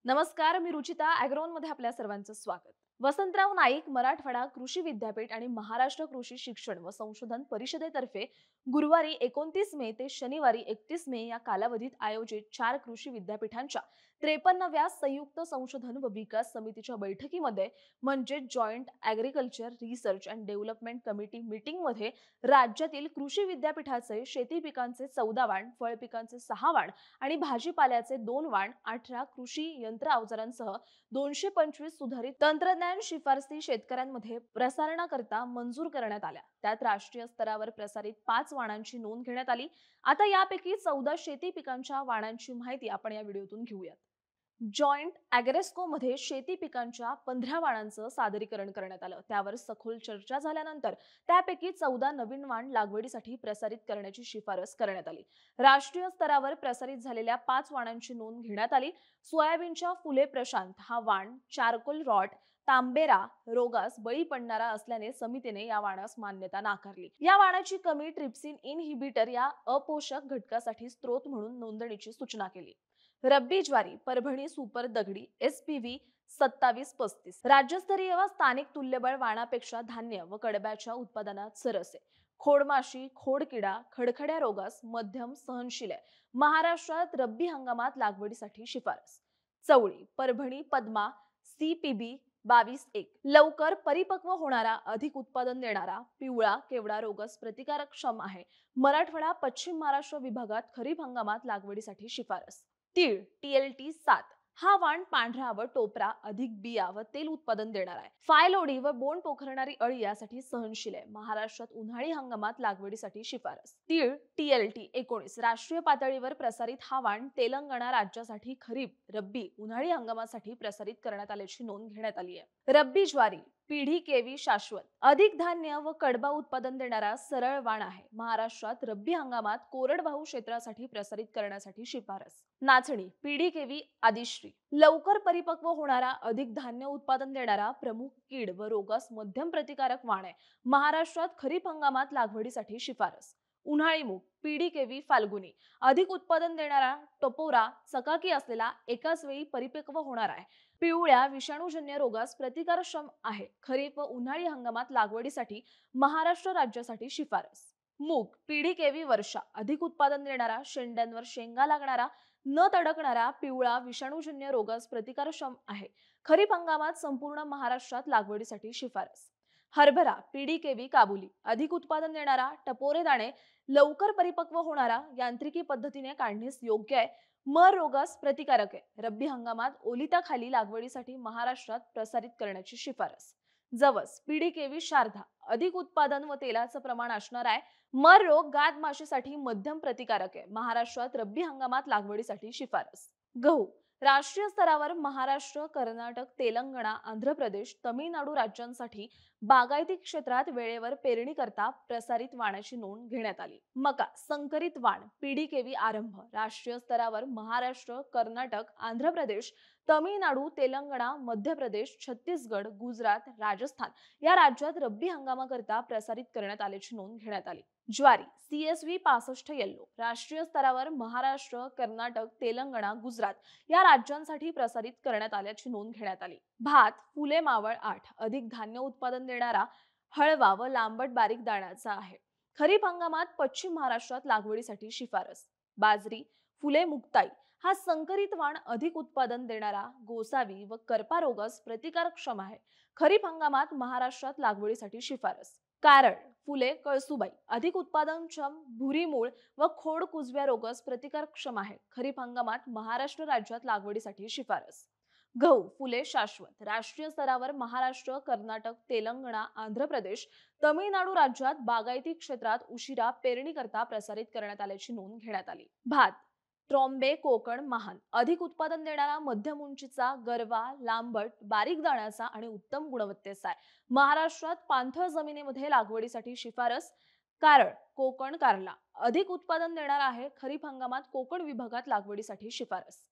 नमस्कार, मी रुचिता ॲग्रोवन मध्ये आपल्या सर्वांचं स्वागत. वसंतराव नाईक मराठवाडा कृषी विद्यापीठ आणि महाराष्ट्र कृषी शिक्षण व संशोधन परिषदेतर्फे गुरुवारी 29 मे ते शनिवारी 31 मे या कालावधीत आयोजित 4 कृषी विद्यापीठांच्या 53व्या संयुक्त संशोधन व विकास समितीच्या बैठकीमध्ये म्हणजे joint agriculture research and development committee मीटिंगमध्ये राज्यातील कृषी विद्यापीठाचे शेती पिकांचे 14 वाण, फळ पिकांचे 6 वाण आणि भाजीपाल्याचे 2 वाण, 18 कृषी यंत्र अवजारांसह 225 सुधारित तंत्रज्ञान शिफारसी शेतकऱ्यांमध्ये प्रसारणाकरता मंजूर करण्यात आल्या. त्यात राष्ट्रीय स्तरावर प्रसारित 5 वाणांची नोंद घेण्यात आली. आता यापैकी 14 शेती पिकांच्या वाणांची माहिती आपण या व्हिडिओतून घेऊयात. जॉईंट ॲग्रेस्को मध्ये शेती पिकांच्या 15 वाणांचं सादरीकरण करण्यात आलं. त्यावर सखोल चर्चा झाल्यानंतर त्यापैकी 14 नवीन वाण लागवडीसाठी प्रसारित करण्याची शिफारस करण्यात आली. राष्ट्रीय स्तरावर प्रसारित झालेल्या 5 वाणांची नोंद घेण्यात आली. सोयाबीनच्या फुले प्रशांत हा वाण चारकोल रॉट तांबेरा रोगास बळी पडणारा असल्याने समितीने या वाणास मान्यता नाकारली. या वाणाची कमी ट्रिप्सिन इनहिबिटर या अपोषक घटकासाठी स्त्रोत म्हणून नोंदणीची सूचना केली. रब्बी ज्वारी परभणी सुपर दगडी एसपीव्ही 2735 राज्यस्तरीय व स्थानिक तुल्यबळ वाणापेक्षा धान्य व कडब्याच्या उत्पादनात सरस आहे. खोडमाशी खोडकिडा खडखड्या रोगास मध्यम सहनशील आहे. महाराष्ट्रात रब्बी हंगामात लागवडीसाठी शिफारस. चवळी परभणी पद्मा CPB 22-1 लवकर परिपक्व होणारा अधिक उत्पादन देणारा पिवळा केवडा रोगस प्रतिकारक्षम आहे. मराठवाडा पश्चिम महाराष्ट्र विभागात खरीप हंगामात लागवडीसाठी शिफारस. तीळ TLT 7 हा वाण पांढरा व टोपरा अधिक बिया व तेल उत्पादन देणार आहे. फायलोडी व बोंड पोखरणारी अळी यासाठी सहनशील आहे. महाराष्ट्रात उन्हाळी हंगामात लागवडीसाठी शिफारस. तीळ TLT 19 राष्ट्रीय पातळीवर प्रसारित हा वाण तेलंगणा राज्यासाठी खरीप रब्बी उन्हाळी हंगामासाठी प्रसारित करण्यात आल्याची नोंद घेण्यात आली आहे. रब्बी ज्वारी PDKV शाश्वत अधिक धान्य व कडबा उत्पादन देणारा सरळ वाण आहे. महाराष्ट्रात रब्बी हंगामात कोरडवाहू क्षेत्रासाठी प्रसारित करण्यासाठी शिफारस. नाचणी PDKV आदिश्री लवकर परिपक्व होणारा अधिक धान्य उत्पादन देणारा प्रमुख कीड व रोगास मध्यम प्रतिकारक वाण आहे. महाराष्ट्रात खरीप हंगामात लागवडीसाठी शिफारस. उन्हाळी मूग PDKV फाल्गुनी अधिक उत्पादन देणारा टपोरा चकाकी असलेला एकाच वेळी परिपक्व होणार आहे. पिवळ्या विषाणूजन्य रोगास प्रतिकारक्षम आहे. खरीप व उन्हाळी हंगामात लागवडीसाठी महाराष्ट्र राज्यासाठी शिफारस. मूग PDKV वर्षा अधिक उत्पादन देणारा शेंड्यांवर शेंगा लागणारा न तडकणारा पिवळा विषाणूजन्य रोगास प्रतिकारक्षम आहे. खरीप हंगामात संपूर्ण महाराष्ट्रात लागवडीसाठी शिफारस. हरभरा PDKV काबुली अधिक उत्पादन देणारा टपोरे दाणे लवकर परिपक्व होणारा यांत्रिकी पद्धतीने काढणीस योग्य आहे. मर रोगास प्रतिकारक आहे. रब्बी हंगामात ओलिताखाली लागवडीसाठी महाराष्ट्रात प्रसारित करण्याची शिफारस. जवस PDKV शारदा अधिक उत्पादन व तेलाचं प्रमाण असणार आहे. मर रोग गाद माशीसाठी मध्यम प्रतिकारक आहे. महाराष्ट्रात रब्बी हंगामात लागवडीसाठी शिफारस. गहू राष्ट्रीय स्तरावर महाराष्ट्र कर्नाटक तेलंगणा आंध्र प्रदेश तमिळनाडू राज्यांसाठी बागायती क्षेत्रात वेळेवर पेरणी करता प्रसारित वाणाची नोंद घेण्यात आली. मका संकरित वाण PDKV आरंभ राष्ट्रीय स्तरावर महाराष्ट्र कर्नाटक आंध्र प्रदेश तमिळनाडू तेलंगणा मध्य प्रदेश छत्तीसगड गुजरात राजस्थान या राज्यात रब्बी हंगामाकरता प्रसारित करण्यात आल्याची नोंद घेण्यात आली. ज्वारी CSV 65 येल्लो राष्ट्रीय स्तरावर महाराष्ट्र कर्नाटक तेलंगणा गुजरात या राज्यांसाठी प्रसारित करण्यात आल्याची नोंद घेण्यात आली. भात फुले मावळ 8 अधिक धान्य उत्पादन देणारा हळवा व लांबट बारीक दाण्याचा आहे. खरीप हंगामात पश्चिम महाराष्ट्रात लागवडीसाठी शिफारस. बाजरी फुले मुक्ताई हा संकरित वाण अधिक उत्पादन देणारा गोसावी व करपा रोगस प्रतिकारक्षम आहे. खरीप हंगामात महाराष्ट्रात लागवडीसाठी शिफारस. कारळ फुले कळसुबाई अधिक उत्पादनक्षम भुरीमूळ व खोड कुजव्या रोगस प्रतिकारक्षम आहे. खरीप हंगामात महाराष्ट्र राज्यात लागवडीसाठी शिफारस. गहू फुले शाश्वत राष्ट्रीय स्तरावर महाराष्ट्र कर्नाटक तेलंगणा आंध्र प्रदेश तमिळनाडू राज्यात बागायती क्षेत्रात उशिरा पेरणी करता प्रसारित करण्यात आल्याची नोंद घेण्यात आली. भात ट्रॉम्बे कोकण महान अधिक उत्पादन देणारा मध्यम उंचीचा गरवा लांबट बारीक दाण्याचा आणि उत्तम गुणवत्तेचा आहे. महाराष्ट्रात पाणथळ जमिनीमध्ये लागवडीसाठी शिफारस. कारळ कोकण कारला अधिक उत्पादन देणार आहे. खरीप हंगामात कोकण विभागात लागवडीसाठी शिफारस.